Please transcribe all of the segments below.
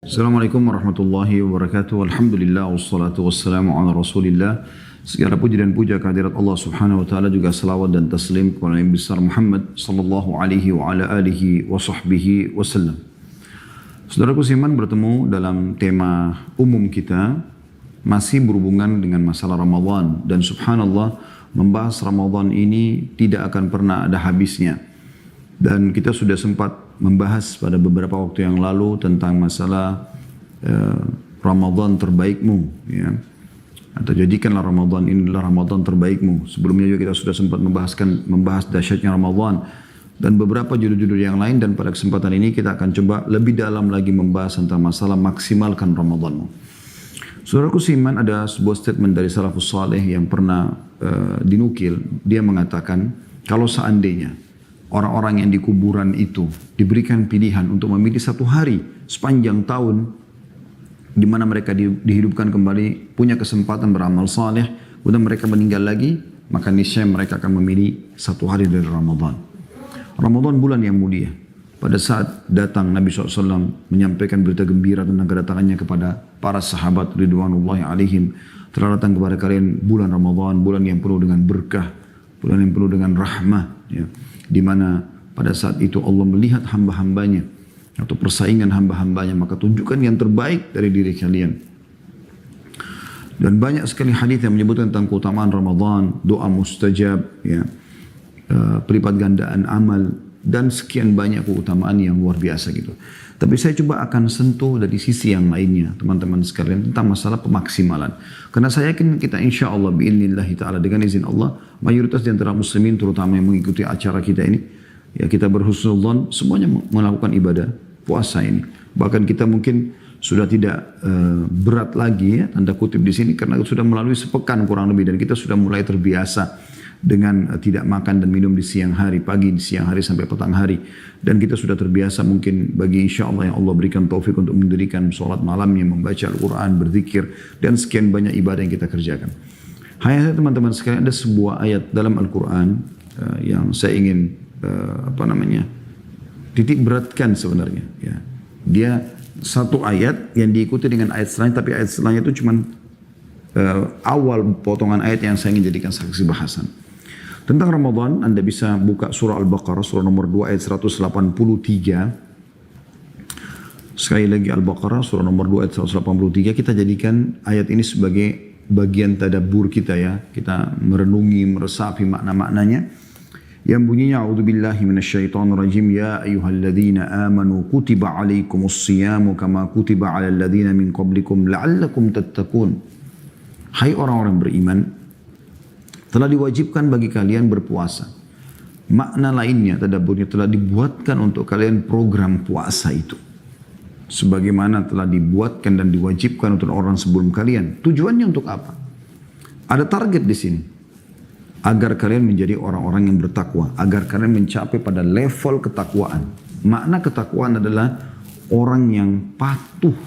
Assalamualaikum warahmatullahi wabarakatuh. Alhamdulillah wassalatu wassalamu ala Rasulillah. Segala puji dan puja kehadirat Allah Subhanahu wa taala, juga salawat dan taslim kepada Nabi besar Muhammad sallallahu alaihi wa ala alihi wa sahbihi wasallam. Saudaraku seiman, bertemu dalam tema umum kita masih berhubungan dengan masalah Ramadan, dan subhanallah membahas Ramadan ini tidak akan pernah ada habisnya. Dan kita sudah sempat membahas pada beberapa waktu yang lalu tentang masalah Ramadan terbaikmu, ya. Atau jadikanlah Ramadan ini adalah Ramadan terbaikmu. Sebelumnya juga kita sudah sempat membahas dahsyatnya Ramadan dan beberapa judul-judul yang lain, dan pada kesempatan ini kita akan coba lebih dalam lagi membahas tentang masalah maksimalkan Ramadanmu. Saudaraku seiman, ada sebuah statement dari salafus saleh yang pernah dinukil. Dia mengatakan, kalau seandainya orang-orang yang di kuburan itu diberikan pilihan untuk memilih satu hari sepanjang tahun di mana mereka dihidupkan kembali, punya kesempatan beramal saleh, kemudian mereka meninggal lagi, maka niscaya mereka akan memilih satu hari dari Ramadan. Ramadan bulan yang mulia. Pada saat datang Nabi SAW menyampaikan berita gembira tentang kedatangannya kepada para sahabat ridwanullahi alaihim, telah datang kepada kalian bulan Ramadan, bulan yang penuh dengan berkah, bulan yang penuh dengan rahmah, ya. Di mana pada saat itu Allah melihat hamba-hambanya atau persaingan hamba-hambanya, maka tunjukkan yang terbaik dari diri kalian. Dan banyak sekali hadis yang menyebutkan tentang keutamaan Ramadan, doa mustajab, ya, pelipat gandaan amal, dan sekian banyak keutamaan yang luar biasa gitu. Tapi saya coba akan sentuh dari sisi yang lainnya, teman-teman sekalian, tentang masalah pemaksimalan. Karena saya yakin kita insya Allah bi'inillahi ta'ala, dengan izin Allah, mayoritas di antara muslimin terutama yang mengikuti acara kita ini, ya, kita berhusnudzon semuanya melakukan ibadah puasa ini. Bahkan kita mungkin sudah tidak berat lagi, ya, tanda kutip di sini, karena sudah melalui sepekan kurang lebih, dan kita sudah mulai terbiasa dengan tidak makan dan minum di siang hari, pagi, di siang hari sampai petang hari. Dan kita sudah terbiasa mungkin bagi insya Allah yang Allah berikan taufik untuk mendirikan sholat malamnya, membaca Al-Quran, berzikir, dan sekian banyak ibadah yang kita kerjakan. Hanya teman-teman sekalian, ada sebuah ayat dalam Al-Quran yang saya ingin titik beratkan sebenarnya. Ya. Dia satu ayat yang diikuti dengan ayat setelahnya, tapi ayat setelahnya itu cuma awal potongan ayat yang saya ingin jadikan saksi bahasan. Tentang Ramadan, Anda bisa buka surah Al-Baqarah, surah nomor 2 ayat 183. Sekali lagi Al-Baqarah, surah nomor 2 ayat 183. Kita jadikan ayat ini sebagai bagian tadabbur kita, ya. Kita merenungi, meresapi makna-maknanya. Yang bunyinya, A'udzubillahi minasyaitonirrajim, ya ayyuhalladzina amanu kutiba alaikumus siyamu kama kutiba alal ladzina min qablikum la'allakum tattaqun. Hai orang-orang beriman, telah diwajibkan bagi kalian berpuasa. Makna lainnya, tadabburnya, telah dibuatkan untuk kalian program puasa itu, sebagaimana telah dibuatkan dan diwajibkan untuk orang sebelum kalian. Tujuannya untuk apa? Ada target di sini. Agar kalian menjadi orang-orang yang bertakwa. Agar kalian mencapai pada level ketakwaan. Makna ketakwaan adalah orang yang patuh.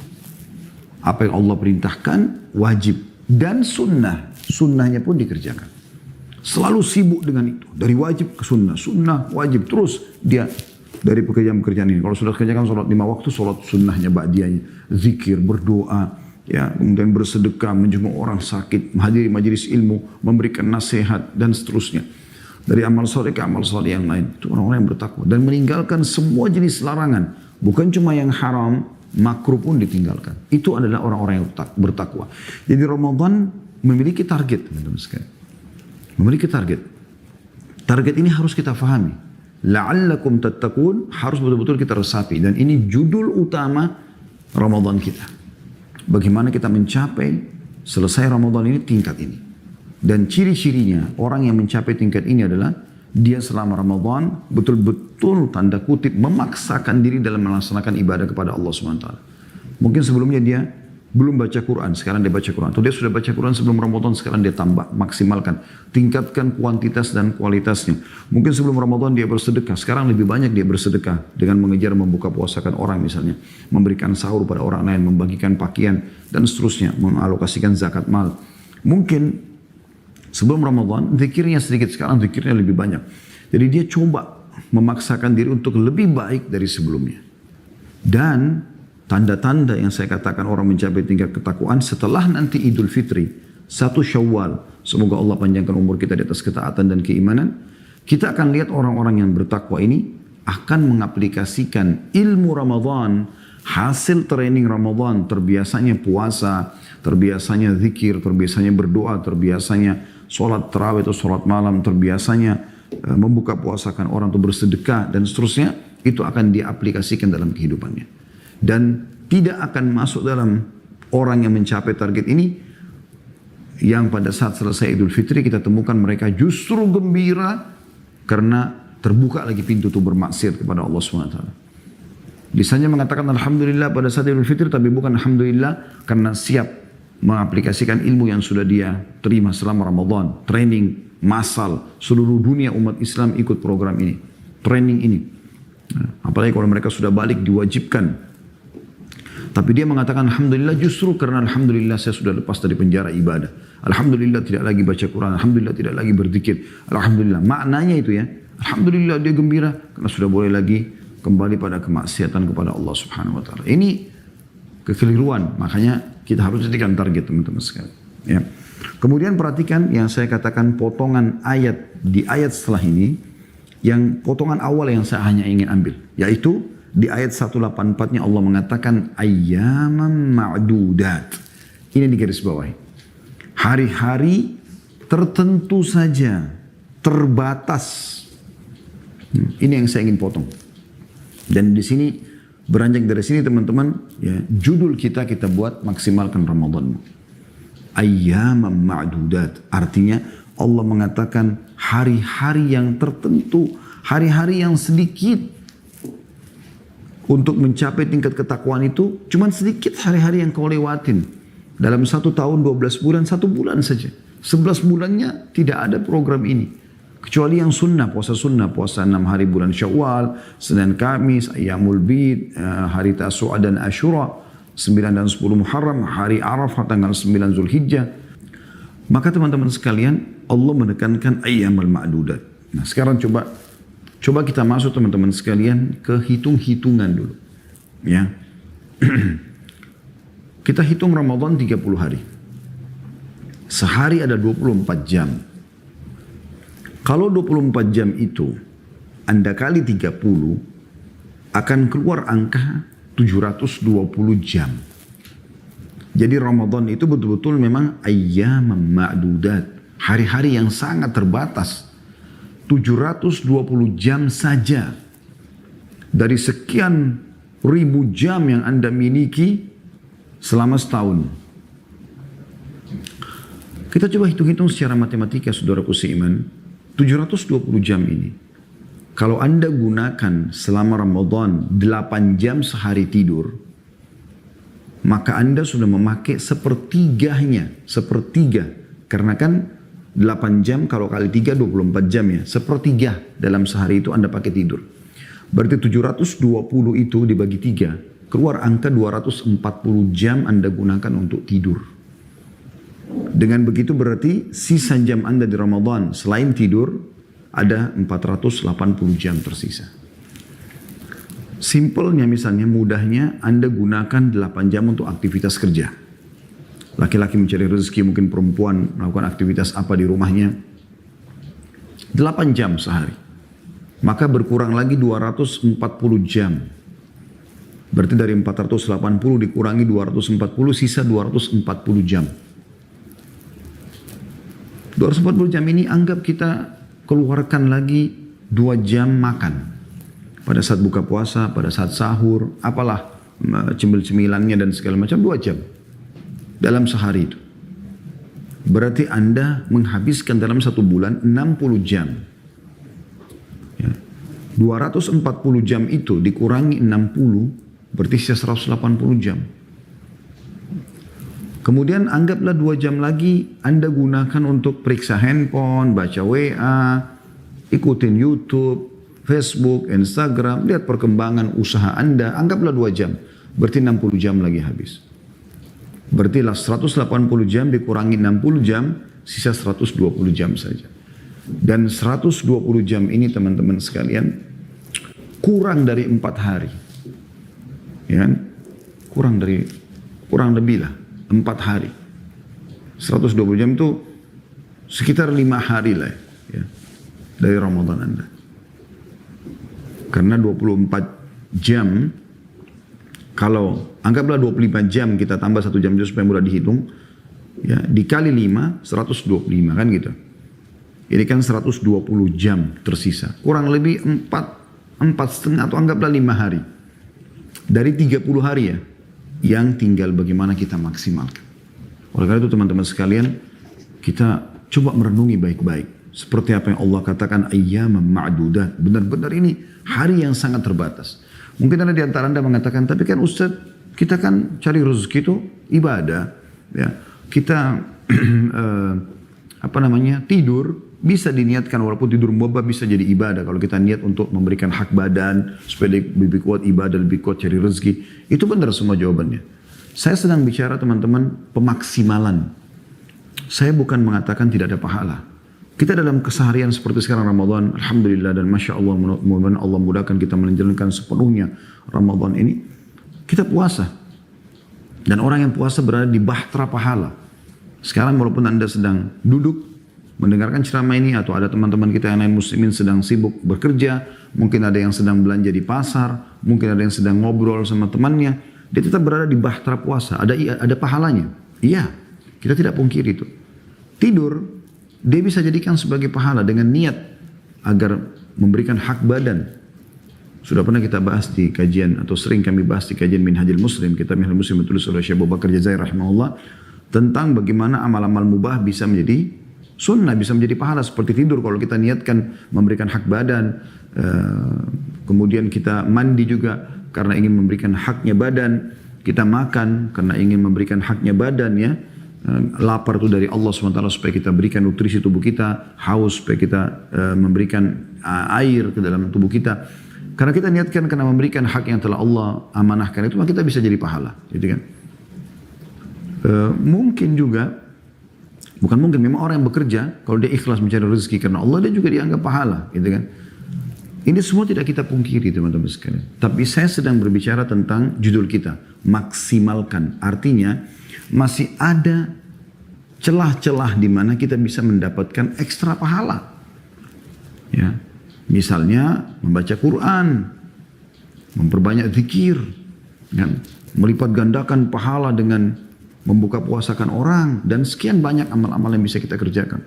Apa yang Allah perintahkan, wajib. Dan sunnah. Sunnahnya pun dikerjakan. Selalu sibuk dengan itu. Dari wajib ke sunnah. Sunnah, wajib. Terus dia dari pekerjaan-pekerjaan ini. Kalau sudah kerjakan sholat 5 waktu, sholat sunnahnya, ba'diyahnya. Zikir, berdoa. Ya, kemudian bersedekah, menjenguk orang sakit. Menghadiri majelis ilmu. Memberikan nasihat. Dan seterusnya. Dari amal soleh ke amal soleh yang lain. Itu orang-orang yang bertakwa. Dan meninggalkan semua jenis larangan. Bukan cuma yang haram, makruh pun ditinggalkan. Itu adalah orang-orang yang bertakwa. Jadi Ramadan memiliki target, teman-teman sekalian. Memiliki target. Target ini harus kita fahami. La'allakum tattaqun, harus betul-betul kita resapi. Dan ini judul utama Ramadan kita. Bagaimana kita mencapai selesai Ramadan ini, tingkat ini. Dan ciri-cirinya orang yang mencapai tingkat ini adalah dia selama Ramadan betul-betul tanda kutip memaksakan diri dalam melaksanakan ibadah kepada Allah SWT. Mungkin sebelumnya dia belum baca Quran, sekarang dia baca Quran. Atau dia sudah baca Quran sebelum Ramadan, sekarang dia tambah, maksimalkan. Tingkatkan kuantitas dan kualitasnya. Mungkin sebelum Ramadan dia bersedekah, sekarang lebih banyak dia bersedekah. Dengan mengejar membuka puasakan orang misalnya. Memberikan sahur pada orang lain, membagikan pakaian, dan seterusnya. Mengalokasikan zakat mal. Mungkin sebelum Ramadan, zikirnya sedikit, sekarang zikirnya lebih banyak. Jadi dia coba memaksakan diri untuk lebih baik dari sebelumnya. Dan tanda-tanda yang saya katakan orang mencapai tingkat ketakwaan setelah nanti Idul Fitri, 1 Syawal. Semoga Allah panjangkan umur kita di atas ketaatan dan keimanan. Kita akan lihat orang-orang yang bertakwa ini akan mengaplikasikan ilmu Ramadan, hasil training Ramadan, terbiasanya puasa, terbiasanya zikir, terbiasanya berdoa, terbiasanya sholat tarawih atau sholat malam, terbiasanya membuka puasakan orang untuk bersedekah dan seterusnya, itu akan diaplikasikan dalam kehidupannya. Dan tidak akan masuk dalam orang yang mencapai target ini yang pada saat selesai Idul Fitri kita temukan mereka justru gembira karena terbuka lagi pintu untuk bermaksiat kepada Allah SWT. Lisannya mengatakan Alhamdulillah pada saat Idul Fitri, tapi bukan Alhamdulillah karena siap mengaplikasikan ilmu yang sudah dia terima selama Ramadan. Training massal, seluruh dunia umat Islam ikut program ini, training ini. Apalagi kalau mereka sudah balik diwajibkan. Tapi dia mengatakan Alhamdulillah justru karena Alhamdulillah saya sudah lepas dari penjara ibadah. Alhamdulillah tidak lagi baca Quran. Alhamdulillah tidak lagi berzikir. Alhamdulillah. Maknanya itu ya. Alhamdulillah dia gembira karena sudah boleh lagi kembali pada kemaksiatan kepada Allah Subhanahu wa taala. Ini kekeliruan. Makanya kita harus jadikan target teman-teman sekalian. Ya. Kemudian perhatikan yang saya katakan potongan ayat di ayat setelah ini, yang potongan awal yang saya hanya ingin ambil, yaitu di ayat 184-nya Allah mengatakan ayyaman ma'dudat. Ini di garis bawah. Hari-hari tertentu saja, terbatas. Ini yang saya ingin potong. Dan di sini beranjak dari sini teman-teman, ya, judul kita buat maksimalkan Ramadan. Ayyaman ma'dudat. Artinya Allah mengatakan hari-hari yang tertentu, hari-hari yang sedikit. Untuk mencapai tingkat ketakwaan itu cuma sedikit hari-hari yang kau lewatin. Dalam 1 tahun 12 bulan, 1 bulan saja. 11 bulannya tidak ada program ini. Kecuali yang sunnah, puasa 6 hari bulan Syawal, Senin Kamis, Ayyamul Bid, hari Tasu'a dan Ashura, 9 dan 10 Muharram, hari Arafah tanggal 9 Zulhijjah. Maka teman-teman sekalian, Allah menekankan ayyamul ma'dudat. Nah sekarang coba kita masuk teman-teman sekalian ke hitung-hitungan dulu. Ya. Kita hitung Ramadan 30 hari. Sehari ada 24 jam. Kalau 24 jam itu Anda kali 30 akan keluar angka 720 jam. Jadi Ramadan itu betul-betul memang ayyamam ma'dudat. Hari-hari yang sangat terbatas. 720 jam saja dari sekian ribu jam yang Anda miliki selama setahun. Kita coba hitung-hitung secara matematika saudaraku seiman. 720 jam ini kalau Anda gunakan selama Ramadan 8 jam sehari tidur, maka Anda sudah memakai sepertiga. Karena kan 8 jam kalau kali 3 24 jam ya. Sepertiga dalam sehari itu Anda pakai tidur. Berarti 720 itu dibagi 3. Keluar angka 240 jam Anda gunakan untuk tidur. Dengan begitu berarti sisa jam Anda di Ramadan selain tidur ada 480 jam tersisa. Simpelnya misalnya mudahnya Anda gunakan 8 jam untuk aktivitas kerja. Laki-laki mencari rezeki, mungkin perempuan melakukan aktivitas apa di rumahnya. 8 jam sehari. Maka berkurang lagi 240 jam. Berarti dari 480 dikurangi 240, sisa 240 jam. 240 jam ini anggap kita keluarkan lagi 2 jam makan. Pada saat buka puasa, pada saat sahur, apalah cemil-cemilannya dan segala macam 2 jam. Dalam sehari itu. Berarti Anda menghabiskan dalam 1 bulan 60 jam. Ya. 240 jam itu dikurangi 60, berarti sisa 180 jam. Kemudian anggaplah 2 jam lagi Anda gunakan untuk periksa handphone, baca WA, ikutin YouTube, Facebook, Instagram, lihat perkembangan usaha Anda. Anggaplah 2 jam, berarti 60 jam lagi habis. Berarti 180 jam dikurangi 60 jam, sisa 120 jam saja. Dan 120 jam ini teman-teman sekalian, kurang dari 4 hari. Ya kan? kurang lebih lah 4 hari. 120 jam itu sekitar 5 hari lah ya, dari Ramadan Anda. Karena 24 jam, kalau anggaplah 25 jam kita tambah 1 jam itu supaya mudah dihitung, ya, dikali 5, 125 kan gitu. Ini kan 120 jam tersisa. Kurang lebih 4,5 atau anggaplah 5 hari. Dari 30 hari ya, yang tinggal bagaimana kita maksimalkan. Oleh karena itu teman-teman sekalian, kita coba merenungi baik-baik. Seperti apa yang Allah katakan, ayyaman ma'dudat. Benar-benar ini hari yang sangat terbatas. Mungkin ada di antara Anda mengatakan, tapi kan Ustaz, kita kan cari rezeki itu ibadah. Ya. Kita tidur bisa diniatkan, walaupun tidur mubah bisa jadi ibadah. Kalau kita niat untuk memberikan hak badan, supaya lebih kuat ibadah, lebih kuat cari rezeki. Itu benar semua jawabannya. Saya sedang bicara teman-teman pemaksimalan. Saya bukan mengatakan tidak ada pahala. Kita dalam keseharian seperti sekarang Ramadan, alhamdulillah dan masya Allah, mudah-mudahan Allah mudahkan kita menjalankan sepenuhnya Ramadan ini. Kita puasa. Dan orang yang puasa berada di bahtera pahala. Sekarang walaupun Anda sedang duduk mendengarkan ceramah ini, atau ada teman-teman kita yang lain muslimin sedang sibuk bekerja, mungkin ada yang sedang belanja di pasar, mungkin ada yang sedang ngobrol sama temannya, dia tetap berada di bahtera puasa. Ada pahalanya. Iya, kita tidak pungkiri itu. Tidur, dia bisa jadikan sebagai pahala dengan niat agar memberikan hak badan. Sudah pernah kita bahas di kajian, atau sering kami bahas di kajian Minhajul Muslim, kitab Minhajul Muslim ditulis oleh Syekh Abu Bakar Jazair rahimahullah, tentang bagaimana amal-amal mubah bisa menjadi sunnah, bisa menjadi pahala. Seperti tidur, kalau kita niatkan memberikan hak badan, kemudian kita mandi juga karena ingin memberikan haknya badan, kita makan karena ingin memberikan haknya badan ya, lapar itu dari Allah SWT supaya kita berikan nutrisi tubuh kita, haus supaya kita memberikan air ke dalam tubuh kita. Karena kita niatkan karena memberikan hak yang telah Allah amanahkan itu, maka kita bisa jadi pahala, gitu kan. Mungkin juga, bukan mungkin, memang orang yang bekerja kalau dia ikhlas mencari rezeki karena Allah, dia juga dianggap pahala, gitu kan. Ini semua tidak kita pungkiri teman-teman sekalian. Tapi saya sedang berbicara tentang judul kita, maksimalkan. Artinya masih ada celah-celah di mana kita bisa mendapatkan ekstra pahala. Ya, misalnya membaca Quran, memperbanyak zikir, ya, melipat gandakan pahala dengan membuka puasakan orang, dan sekian banyak amal-amal yang bisa kita kerjakan.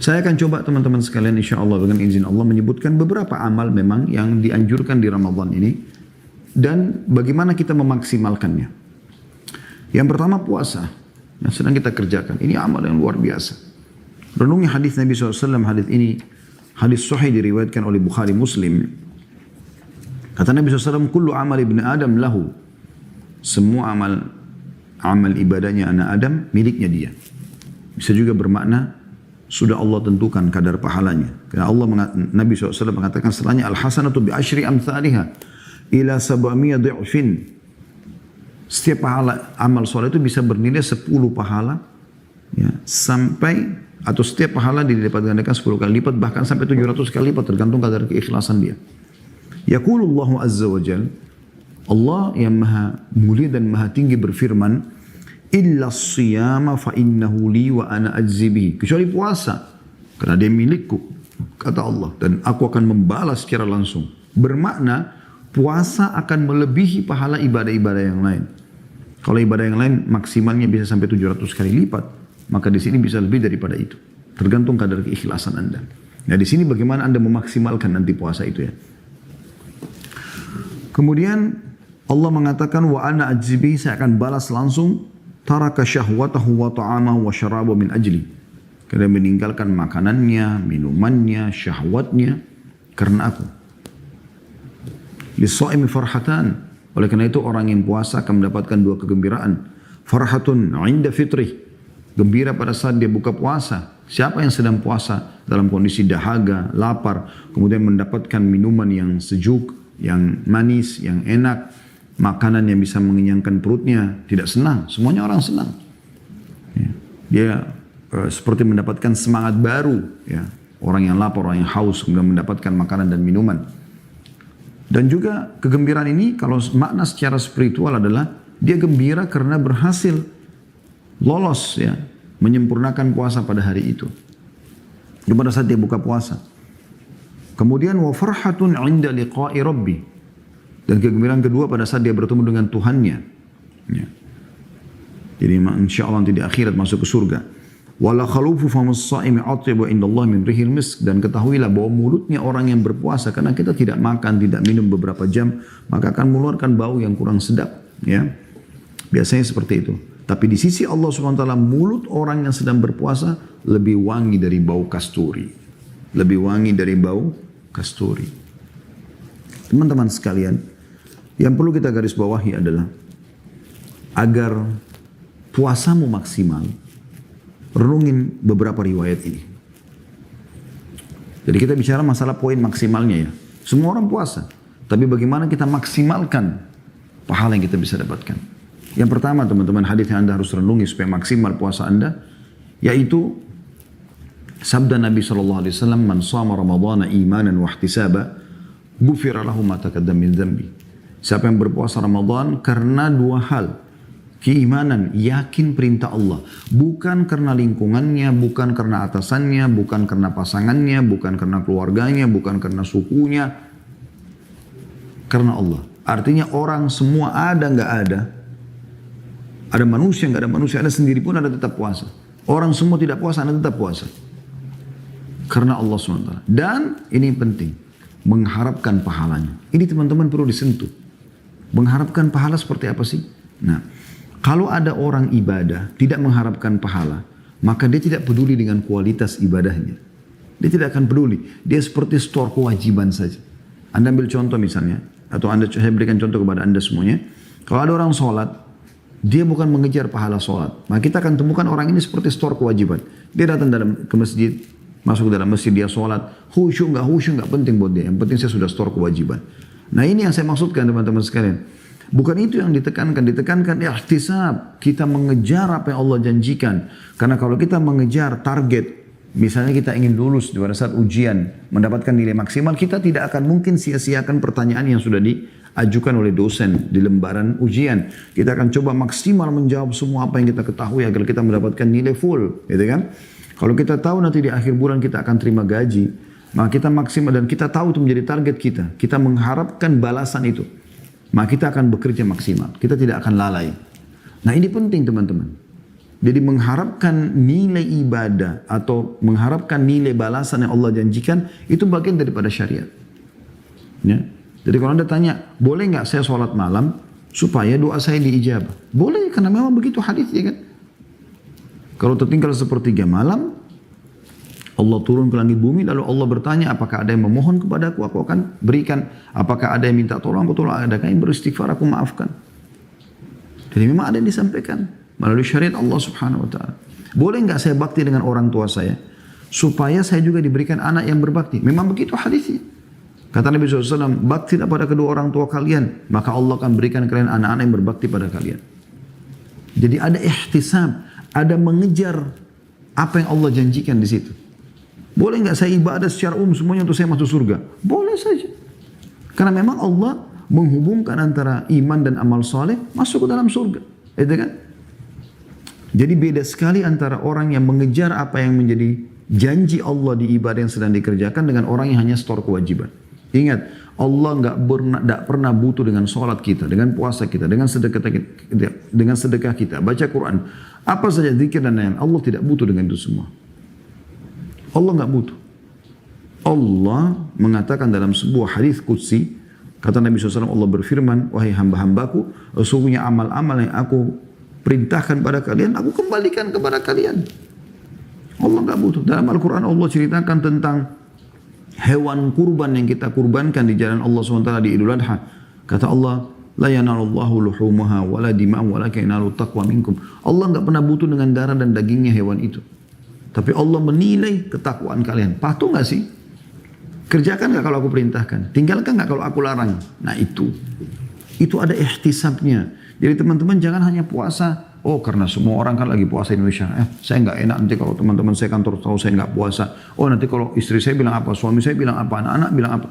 Saya akan coba teman-teman sekalian insya Allah dengan izin Allah menyebutkan beberapa amal memang yang dianjurkan di Ramadan ini, dan bagaimana kita memaksimalkannya. Yang pertama puasa yang sedang kita kerjakan. Ini amal yang luar biasa. Renungi hadis Nabi SAW, hadis ini hadis sahih diriwayatkan oleh Bukhari Muslim. Kata Nabi SAW, kullu amal ibn Adam lahu. Semua amal ibadahnya anak Adam miliknya dia. Bisa juga bermakna sudah Allah tentukan kadar pahalanya. Karena Nabi SAW mengatakan setelahnya, al-hasanatu bi asyri amthaliha ila 700 dhi'fin. Setiap pahala amal soleh itu bisa bernilai 10 pahala, ya, sampai, atau setiap pahala dilipat gandakan 10 kali lipat, bahkan sampai 700 kali lipat, tergantung kadar keikhlasan dia. Yaqulullahu azza wa jal, Allah yang maha mulia dan maha tinggi berfirman, illa siyama fa innahu li wa ana ajzi bihi. Kecuali puasa, karena dia milikku, kata Allah, dan aku akan membalas secara langsung. Bermakna puasa akan melebihi pahala ibadah-ibadah yang lain. Kalau ibadah yang lain maksimalnya bisa sampai 700 kali lipat, maka di sini bisa lebih daripada itu. Tergantung kadar keikhlasan Anda. Nah, di sini bagaimana Anda memaksimalkan nanti puasa itu ya. Kemudian Allah mengatakan wa ana ajzi bihi, saya akan balas langsung. Taraka syahwatahu wa ta'amahu wa syarabu min ajli. Karena meninggalkan makanannya, minumannya, syahwatnya karena aku. Lis-shaimi farhatan. Oleh karena itu orang yang puasa akan mendapatkan 2 kegembiraan. Farhatun 'inda fitrih. Gembira pada saat dia buka puasa. Siapa yang sedang puasa dalam kondisi dahaga, lapar, kemudian mendapatkan minuman yang sejuk, yang manis, yang enak, makanan yang bisa mengenyangkan perutnya, tidak senang. Semuanya orang senang. Ya. Dia seperti mendapatkan semangat baru. Ya. Orang yang lapar, orang yang haus, kemudian mendapatkan makanan dan minuman. Dan juga kegembiraan ini kalau makna secara spiritual adalah dia gembira karena berhasil lolos ya, menyempurnakan puasa pada hari itu. Pada saat dia buka puasa. Kemudian wa farhatun 'inda liqa'i rabbi. Dan kegembiraan kedua pada saat dia bertemu dengan Tuhannya. Ya. Jadi insyaallah nanti di akhirat masuk ke surga. Wala khalufu famus sha'imi atyabu indallah min rihil misk. Dan ketahuilah bahwa mulutnya orang yang berpuasa, karena kita tidak makan, tidak minum beberapa jam, maka akan mengeluarkan bau yang kurang sedap. Ya, biasanya seperti itu. Tapi di sisi Allah SWT, mulut orang yang sedang berpuasa lebih wangi dari bau kasturi. Lebih wangi dari bau kasturi. Teman-teman sekalian, yang perlu kita garis bawahi adalah agar puasamu maksimal, renungin beberapa riwayat ini. Jadi kita bicara masalah poin maksimalnya ya. Semua orang puasa, tapi bagaimana kita maksimalkan pahala yang kita bisa dapatkan. Yang pertama teman-teman, hadis yang Anda harus renungi supaya maksimal puasa Anda, yaitu sabda Nabi SAW, man shama ramadhana imanan wa ihtisaba, ghufira lahu ma taqaddama min dhanbi. Siapa yang berpuasa Ramadan karena dua hal. Keimanan, yakin perintah Allah. Bukan karena lingkungannya, bukan karena atasannya, bukan karena pasangannya, bukan karena keluarganya, bukan karena sukunya. Karena Allah. Artinya orang semua ada nggak ada. Ada manusia nggak ada manusia, ada sendiri pun ada tetap puasa. Orang semua tidak puasa, ada tetap puasa. Karena Allah SWT. Dan ini penting, mengharapkan pahalanya. Ini teman-teman perlu disentuh. Mengharapkan pahala seperti apa sih? Nah, kalau ada orang ibadah tidak mengharapkan pahala, maka dia tidak peduli dengan kualitas ibadahnya. Dia tidak akan peduli. Dia seperti stor kewajiban saja. Anda ambil contoh misalnya, atau saya berikan contoh kepada Anda semuanya. Kalau ada orang sholat, dia bukan mengejar pahala sholat. Maka kita akan temukan orang ini seperti stor kewajiban. Dia datang ke masjid, masuk ke dalam masjid, dia sholat. Khusyuk nggak penting buat dia. Yang penting saya sudah stor kewajiban. Nah ini yang saya maksudkan teman-teman sekalian. Bukan itu yang ditekankan ihtisab. Kita mengejar apa yang Allah janjikan. Karena kalau kita mengejar target, misalnya kita ingin lulus pada saat ujian, mendapatkan nilai maksimal, kita tidak akan mungkin sia-siakan pertanyaan yang sudah diajukan oleh dosen di lembaran ujian. Kita akan coba maksimal menjawab semua apa yang kita ketahui agar kita mendapatkan nilai full, gitu kan? Kalau kita tahu nanti di akhir bulan kita akan terima gaji, maka kita maksimal dan kita tahu itu menjadi target kita. Kita mengharapkan balasan itu. Maka kita akan bekerja maksimal. Kita tidak akan lalai. Nah ini penting teman-teman. Jadi mengharapkan nilai ibadah atau mengharapkan nilai balasan yang Allah janjikan, itu bagian daripada syariat. Ya. Jadi kalau Anda tanya, boleh nggak saya sholat malam supaya doa saya diijabah? Boleh, karena memang begitu hadisnya kan. Kalau tertinggal sepertiga malam, Allah turun ke langit bumi, lalu Allah bertanya, apakah ada yang memohon kepadaku, aku akan berikan. Apakah ada yang minta tolong, aku tolong. Adakah yang beristighfar, aku maafkan. Jadi memang ada yang disampaikan melalui syariat Allah Subhanahu Wa Taala. Boleh nggak saya bakti dengan orang tua saya, supaya saya juga diberikan anak yang berbakti? Memang begitu hadisnya. Kata Nabi SAW, baktilah pada kedua orang tua kalian, maka Allah akan berikan kalian anak-anak yang berbakti pada kalian. Jadi ada ihtisab, ada mengejar apa yang Allah janjikan di situ. Boleh nggak saya ibadah secara umum semuanya untuk saya masuk surga? Boleh saja. Karena memang Allah menghubungkan antara iman dan amal soleh masuk ke dalam surga. Itu kan? Jadi beda sekali antara orang yang mengejar apa yang menjadi janji Allah di ibadah yang sedang dikerjakan dengan orang yang hanya setor kewajiban. Ingat, Allah nggak pernah butuh dengan sholat kita, dengan puasa kita, dengan sedekah kita, baca Quran, apa saja zikir dan lain-lain. Allah tidak butuh dengan itu semua. Allah nggak butuh. Allah mengatakan dalam sebuah hadis qudsi, kata Nabi SAW, Allah berfirman, wahai hamba-hambaku, sesungguhnya amal-amal yang aku perintahkan pada kalian, aku kembalikan kepada kalian. Allah nggak butuh. Dalam Al-Quran Allah ceritakan tentang hewan kurban yang kita kurbankan di jalan Allah SWT di Idul Adha. Kata Allah, la yanalullahu luhumuha wala dima'u walakin yanalu taqwa minkum. Allah nggak pernah butuh dengan darah dan dagingnya hewan itu. Tapi Allah menilai ketakwaan kalian. Patuh nggak sih? Kerjakan nggak kalau aku perintahkan? Tinggalkan nggak kalau aku larang? Nah itu ada ihtisabnya. Jadi teman-teman jangan hanya puasa. Oh karena semua orang kan lagi puasa Indonesia. Saya nggak enak nanti kalau teman-teman saya kantor tahu saya nggak puasa. Oh nanti kalau istri saya bilang apa, suami saya bilang apa, anak-anak bilang apa.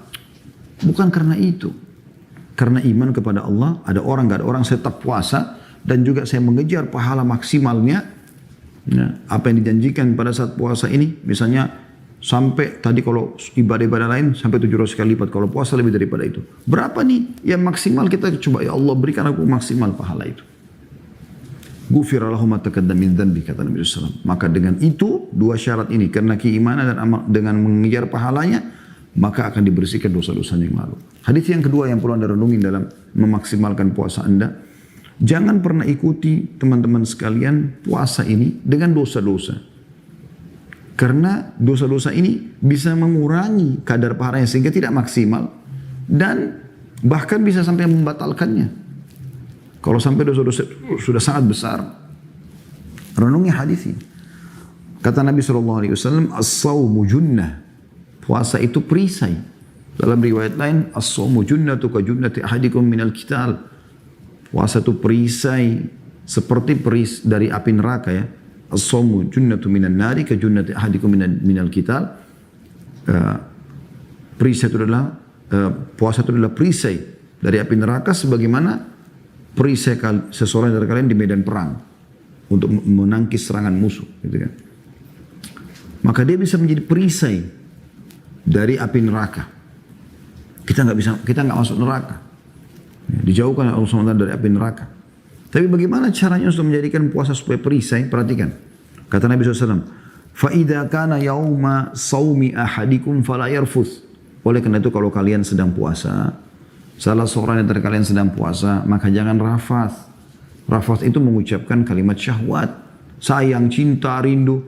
Bukan karena itu. karena iman kepada Allah, ada orang nggak ada orang saya tetap puasa dan juga saya mengejar pahala maksimalnya. Ya, apa yang dijanjikan pada saat puasa ini, misalnya sampai tadi kalau ibadah-ibadah lain sampai 700 kali lipat, kalau puasa lebih daripada itu. Berapa nih yang maksimal kita coba, ya Allah berikan aku maksimal pahala itu. Ghufira lahu ma taqaddama min dzanbi, kata Nabi SAW. Maka dengan itu dua syarat ini, karena keimanan dan dengan mengejar pahalanya, maka akan dibersihkan dosa-dosa yang lalu. Hadis yang kedua yang perlu Anda renungin dalam memaksimalkan puasa Anda, jangan pernah ikuti teman-teman sekalian puasa ini dengan dosa-dosa. Karena dosa-dosa ini bisa mengurangi kadar pahalanya sehingga tidak maksimal dan bahkan bisa sampai membatalkannya. Kalau sampai dosa-dosa sudah sangat besar, renungi hadis ini. Kata Nabi SAW, as-sawmu junnah. Puasa itu perisai. Dalam riwayat lain, as-sawmu junnatu ka junnati ahadikum minal qital. Puasa itu perisai seperti dari api neraka ya. As-sawmu junnatu minan nari ka junnati ahadikum minal qital. Perisai itu adalah puasa itu adalah perisai dari api neraka sebagaimana perisai seseorang dari kalian di medan perang untuk menangkis serangan musuh, gitu kan. Maka dia bisa menjadi perisai dari api neraka. Kita nggak masuk neraka. Dijauhkan Allah SWT dari api neraka. Tapi bagaimana caranya untuk menjadikan puasa supaya perisai? Perhatikan. Kata Nabi SAW, فَإِذَا كَانَ يَوْمَ صَوْمِ أَحَدِكُمْ فَلَا يَرْفُثْ. Oleh karena itu kalau kalian sedang puasa, salah seorang dari kalian sedang puasa, maka jangan rafath. Rafath itu mengucapkan kalimat syahwat, sayang, cinta, rindu.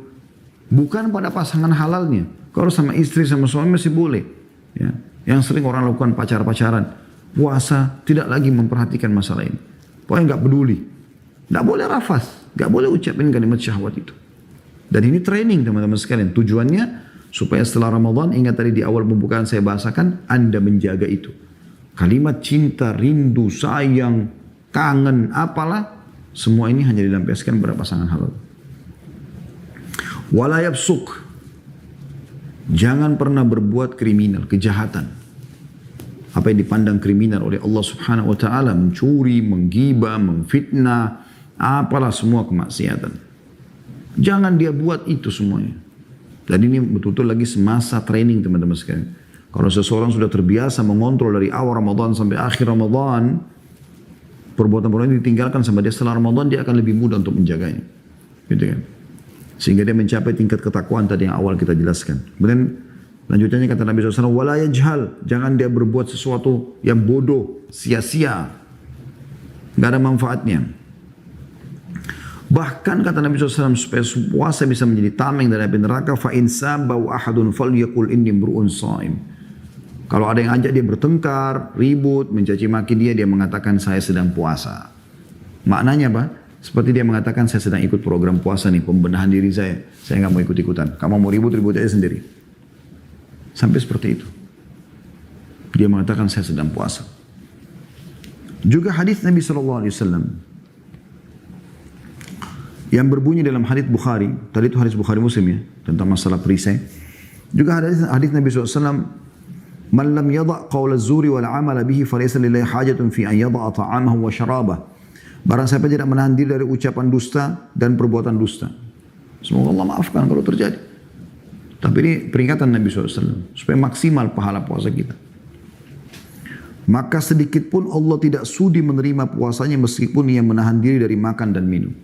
Bukan pada pasangan halalnya. Kalau sama istri, sama suami masih boleh. Ya. Yang sering orang lakukan pacaran. Puasa tidak lagi memperhatikan masalah ini. Pokoknya nggak peduli. Nggak boleh rafath. Nggak boleh ucapin kalimat syahwat itu. Dan ini training teman-teman sekalian. Tujuannya supaya setelah Ramadan, ingat tadi di awal pembukaan saya bahasakan, Anda menjaga itu. Kalimat cinta, rindu, sayang, kangen, apalah. Semua ini hanya dilampiaskan pada pasangan halal. Wala yafsuk. Jangan pernah berbuat kriminal, kejahatan. Apa yang dipandang kriminal oleh Allah Subhanahu wa taala, mencuri, menggibah, memfitnah, apalah semua kemaksiatan. Jangan dia buat itu semuanya. Dan ini betul-betul lagi semasa training teman-teman sekalian. Kalau seseorang sudah terbiasa mengontrol dari awal Ramadan sampai akhir Ramadan, perbuatan-perbuatan yang ditinggalkan sama dia setelah Ramadan, dia akan lebih mudah untuk menjaganya. Gitu kan? Sehingga dia mencapai tingkat ketakwaan tadi yang awal kita jelaskan. Kemudian lanjutannya kata Nabi SAW, wala yajhal, jangan dia berbuat sesuatu yang bodoh, sia-sia, nggak ada manfaatnya. Bahkan kata Nabi SAW, supaya puasa bisa menjadi tameng dari api neraka, fa in sabau ahadun falyaqul inni mru'un shaim. Kalau ada yang ajak dia bertengkar, ribut, mencaci maki dia mengatakan saya sedang puasa. Maknanya apa? Seperti dia mengatakan saya sedang ikut program puasa nih, pembenahan diri saya nggak mau ikut-ikutan. Kamu mau ribut aja sendiri. Sampai seperti itu. Dia mengatakan saya sedang puasa. Juga hadis Nabi SAW yang berbunyi dalam hadis Bukhari, tadi itu hadis Bukhari Muslim ya, tentang masalah perisai. Juga hadis Nabi SAW, man lam yada' qawla az-zuri wal 'amala bihi falaysa lillahi hajatun fi an yada'a ta'amahu wa syarabahu. Barang siapa tidak menahan diri dari ucapan dusta dan perbuatan dusta. Semoga Allah maafkan kalau terjadi. Tapi ini peringatan Nabi SAW. Supaya maksimal pahala puasa kita. Maka sedikit pun Allah tidak sudi menerima puasanya meskipun ia menahan diri dari makan dan minum.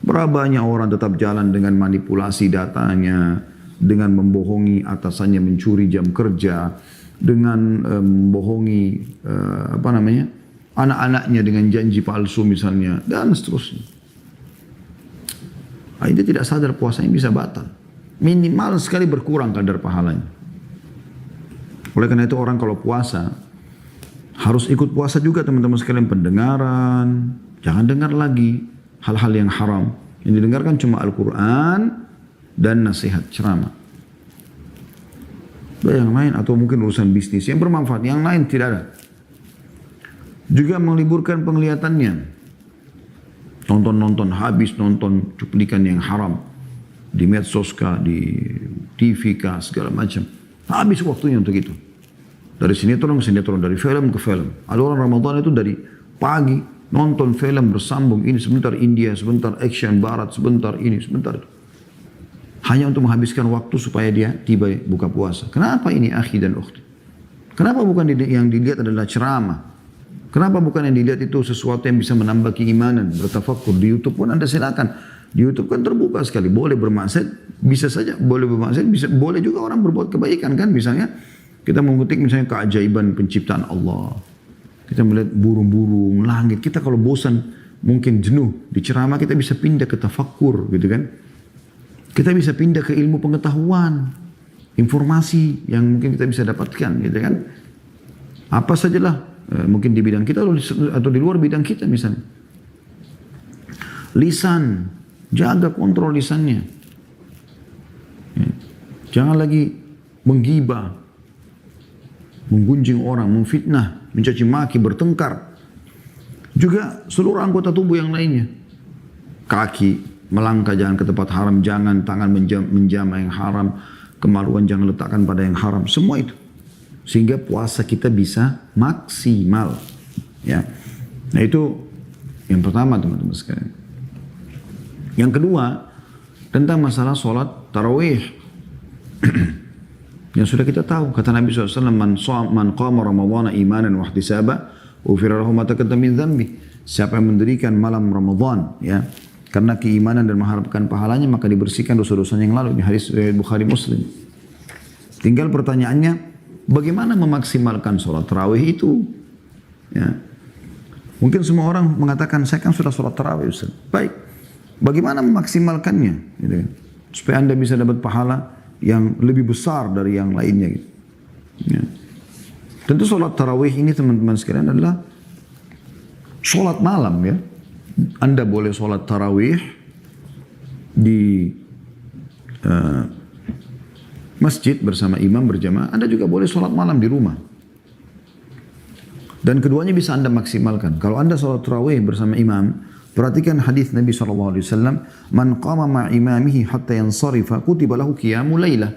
Berapa banyak orang tetap jalan dengan manipulasi datanya. Dengan membohongi atasannya, mencuri jam kerja. Dengan membohongi anak-anaknya dengan janji palsu misalnya, dan seterusnya. Dia tidak sadar puasanya bisa batal. Minimal sekali berkurang kadar pahalanya. Oleh karena itu orang kalau puasa, harus ikut puasa juga teman-teman sekalian, pendengaran. Jangan dengar lagi hal-hal yang haram. Yang didengarkan cuma Al-Quran dan nasihat ceramah. Yang lain atau mungkin urusan bisnis yang bermanfaat, yang lain tidak ada. Juga meliburkan penglihatannya. Nonton habis, nonton cuplikan yang haram. Di medsos kah, di TV kah, segala macam. Habis waktunya untuk itu. Dari sinetron ke sinetron, dari film ke film. Ada orang Ramadan itu dari pagi nonton film bersambung, ini sebentar India, sebentar action barat, sebentar ini, sebentar itu. Hanya untuk menghabiskan waktu supaya dia tiba buka puasa. Kenapa ini akhi dan ukhti? Kenapa bukan yang dilihat adalah ceramah? Kenapa bukan yang dilihat itu sesuatu yang bisa menambah keimanan, bertafakur? Di YouTube pun Anda silakan. Di YouTube kan terbuka sekali. Boleh bermaksiat, bisa saja. Boleh bermaksiat, bisa. Boleh juga orang berbuat kebaikan kan. Misalnya kita mengutik misalnya keajaiban penciptaan Allah. Kita melihat burung-burung, langit. Kita kalau bosan, mungkin jenuh. Di ceramah kita bisa pindah ke tafakur gitu kan. Kita bisa pindah ke ilmu pengetahuan, informasi yang mungkin kita bisa dapatkan, gitu kan? Apa sajalah, mungkin di bidang kita atau di luar bidang kita misalnya. Lisan, jaga kontrol lisannya. Jangan lagi menggibah, menggunjing orang, memfitnah, mencaci maki, bertengkar. Juga seluruh anggota tubuh yang lainnya. Kaki, melangkah jangan ke tempat haram, jangan tangan menjamah yang haram, kemaluan jangan letakkan pada yang haram, semua itu. Sehingga puasa kita bisa maksimal. Ya. Nah itu yang pertama teman-teman sekalian. Yang kedua, tentang masalah sholat tarawih. Yang sudah kita tahu, kata Nabi SAW, man qama ramadhana imanan wa ihtisaba, ufira lahu ma taqaddama min dhanbi. Siapa yang mendirikan malam Ramadan, ya, karena keimanan dan mengharapkan pahalanya, maka dibersihkan dosa-dosanya yang lalu. Ini hadis Bukhari Muslim. Tinggal pertanyaannya, bagaimana memaksimalkan sholat tarawih itu? Ya. Mungkin semua orang mengatakan, saya kan sudah sholat tarawih Ustaz. Baik, bagaimana memaksimalkannya? Gitu. Supaya Anda bisa dapat pahala yang lebih besar dari yang lainnya. Gitu. Ya. Tentu sholat tarawih ini teman-teman sekalian adalah sholat malam ya. Anda boleh sholat tarawih di masjid bersama imam berjamaah. Anda juga boleh sholat malam di rumah. Dan keduanya bisa Anda maksimalkan. Kalau Anda sholat tarawih bersama imam, perhatikan hadis Nabi SAW, man qama ma imamihi hatta yansarifa kutiba lahu qiyamul lailah.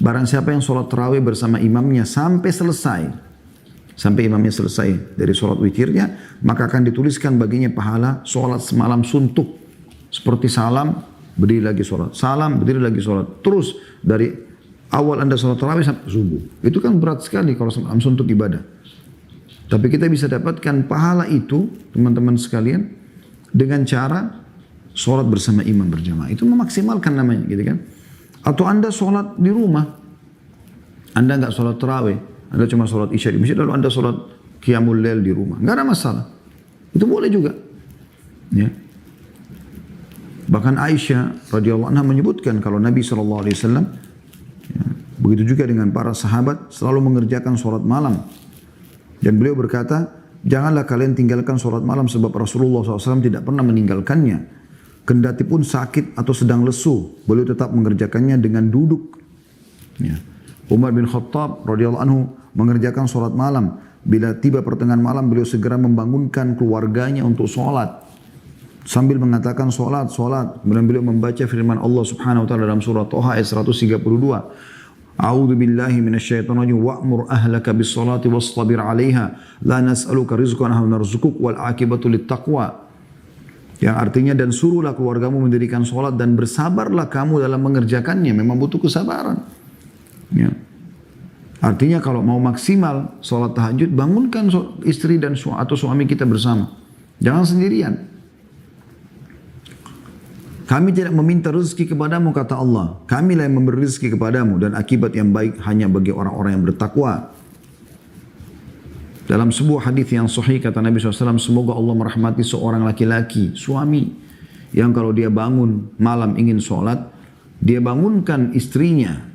Barang siapa yang sholat tarawih bersama imamnya sampai selesai, sampai imamnya selesai dari sholat witirnya, maka akan dituliskan baginya pahala sholat semalam suntuk. Seperti salam, berdiri lagi sholat. Salam, berdiri lagi sholat. Terus dari awal Anda sholat tarawih sampai subuh. Itu kan berat sekali kalau semalam suntuk ibadah. Tapi kita bisa dapatkan pahala itu, teman-teman sekalian, dengan cara sholat bersama imam berjamaah. Itu memaksimalkan namanya, gitu kan. Atau Anda sholat di rumah. Anda enggak sholat tarawih. Anda cuma sholat isya di masjid, lalu Anda sholat qiyamul lail di rumah. Enggak ada masalah. Itu boleh juga. Ya. Bahkan Aisyah radhiyallahu anha menyebutkan kalau Nabi SAW, ya, begitu juga dengan para sahabat, selalu mengerjakan sholat malam. Dan beliau berkata, janganlah kalian tinggalkan sholat malam sebab Rasulullah SAW tidak pernah meninggalkannya. Kendati pun sakit atau sedang lesu, beliau tetap mengerjakannya dengan duduk. Ya. Umar bin Khattab radhiyallahu anhu mengerjakan sholat malam. Bila tiba pertengahan malam, beliau segera membangunkan keluarganya untuk sholat. Sambil mengatakan sholat. Kemudian beliau membaca firman Allah subhanahu wa ta'ala dalam surah Toha ayat 132. A'udhu billahi minasyaitonir rajim wa'mur ahlaka bis salati wastabir 'alaiha la nas'aluka rizqan nahnu narzuquk wal 'aqibatu lit taqwa. Yang artinya, dan suruhlah keluargamu mendirikan sholat dan bersabarlah kamu dalam mengerjakannya. Memang butuh kesabaran. Ya. Artinya kalau mau maksimal sholat tahajud, bangunkan istri dan atau suami kita bersama. Jangan sendirian. Kami tidak meminta rezeki kepadamu, kata Allah. Kamilah yang memberi rezeki kepadamu, dan akibat yang baik hanya bagi orang-orang yang bertakwa. Dalam sebuah hadis yang sahih kata Nabi SAW, semoga Allah merahmati seorang laki-laki, suami, yang kalau dia bangun malam ingin sholat, dia bangunkan istrinya.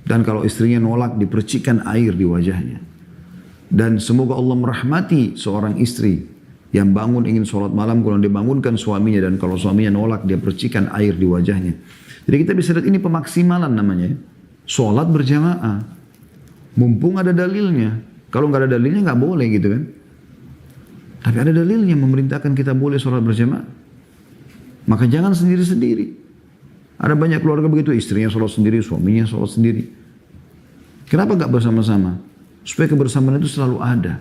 Dan kalau istrinya nolak, dipercikkan air di wajahnya. Dan semoga Allah merahmati seorang istri yang bangun ingin sholat malam, kalau dia bangunkan suaminya, dan kalau suaminya nolak, dia percikan air di wajahnya. Jadi kita bisa lihat ini pemaksimalan namanya. Sholat berjamaah. Mumpung ada dalilnya. Kalau nggak ada dalilnya nggak boleh gitu kan. Tapi ada dalilnya memerintahkan kita boleh sholat berjamaah. Maka jangan sendiri-sendiri. Ada banyak keluarga begitu, istrinya sholat sendiri, suaminya sholat sendiri. Kenapa nggak bersama-sama? Supaya kebersamaan itu selalu ada.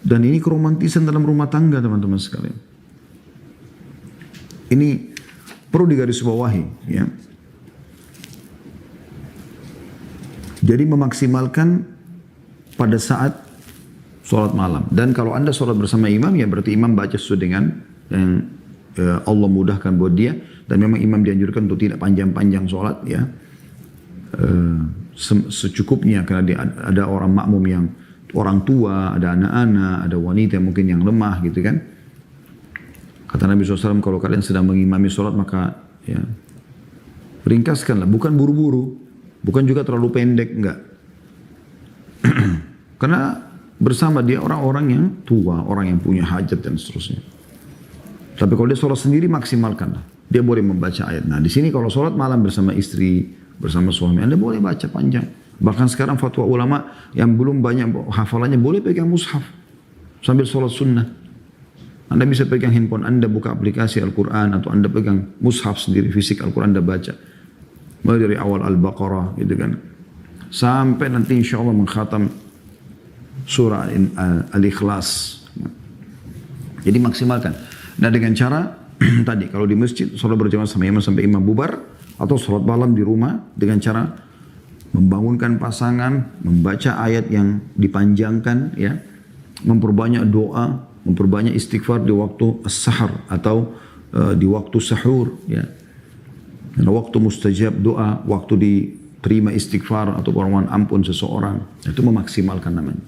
Dan ini keromantisan dalam rumah tangga teman-teman sekalian. Ini perlu digarisbawahi, ya. Jadi memaksimalkan pada saat sholat malam. Dan kalau anda sholat bersama imam, ya berarti imam baca sesuai dengan yang Allah mudahkan buat dia. Dan memang imam dianjurkan untuk tidak panjang-panjang sholat, ya. Secukupnya, karena ada orang makmum yang orang tua, ada anak-anak, ada wanita mungkin yang lemah gitu kan. Kata Nabi SAW, kalau kalian sedang mengimami sholat maka ya ringkaskanlah, bukan buru-buru. Bukan juga terlalu pendek, enggak. Karena bersama dia orang-orang yang tua, orang yang punya hajat dan seterusnya. Tapi kalau dia sholat sendiri maksimalkanlah. Dia boleh membaca ayat. Nah di sini kalau sholat malam bersama istri, bersama suami, anda boleh baca panjang. Bahkan sekarang fatwa ulama yang belum banyak hafalannya boleh pegang mushaf sambil sholat sunnah. Anda bisa pegang handphone anda, buka aplikasi Al-Quran, atau anda pegang mushaf sendiri, fisik Al-Quran anda baca. Mulai dari awal Al-Baqarah gitu kan. Sampai nanti insya Allah mengkhatam surah Al-Ikhlas. Jadi maksimalkan. Nah dengan cara tadi kalau di masjid sholat berjamaah sama imam sampai imam bubar, atau sholat malam di rumah dengan cara membangunkan pasangan, membaca ayat yang dipanjangkan, ya, memperbanyak doa, memperbanyak istighfar di waktu as-sahar atau di waktu sahur, ya. Dan waktu mustajab doa, waktu diterima istighfar atau permohonan ampun seseorang, itu memaksimalkan namanya.